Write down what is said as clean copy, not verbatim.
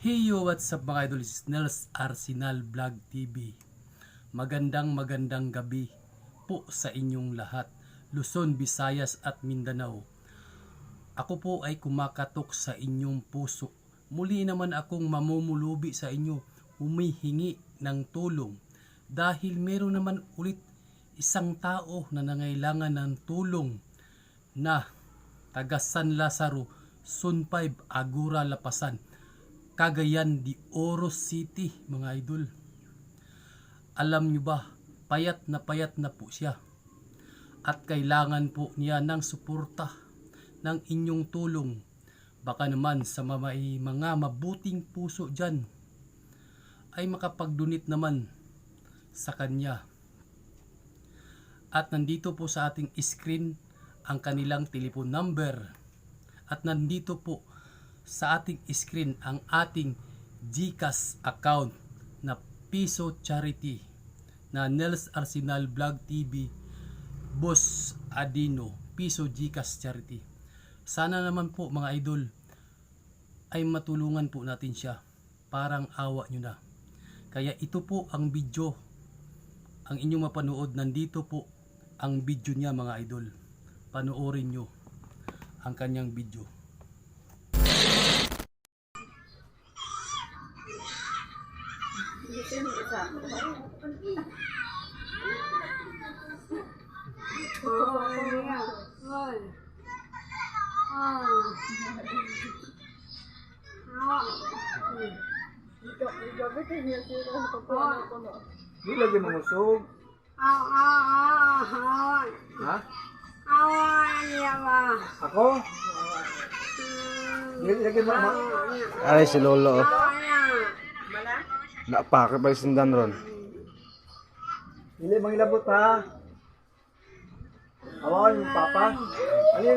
Hey yo, what's up mga idol? This is Nels Arsenal Vlog TV. Magandang gabi po sa inyong lahat, Luzon, Visayas at Mindanao. Ako po ay kumakatok sa inyong puso. Muli naman akong mamumulubi sa inyo, humihingi ng tulong. Dahil meron naman ulit isang tao na nangailangan ng tulong na taga San Lazaro, Zone 5, Agura, Lapasan, Cagayan de Oro City, mga idol. Alam nyo ba, payat na po siya. At kailangan po niya ng suporta, ng inyong tulong. Baka naman sa mga mabuting puso dyan ay makapag-donate naman sa kanya. At nandito po sa ating screen ang kanilang telephone number. At nandito po sa ating screen ang ating GCash account na Piso Charity na Nels Arsenal Vlog TV Boss Adino Piso GCash Charity. Sana naman po mga idol ay matulungan po natin siya. Parang awa nyo na. Kaya ito po ang video ang inyong mapanood. Nandito po ang video niya mga idol. Panoorin nyo ang kanyang video. Di lagi mengusog. Ha? Ako? Di lagi mama. Ay, si Lolo. Napake pa yung sindan ron. Dili mangilabot ha. Awan yung papa. Ali.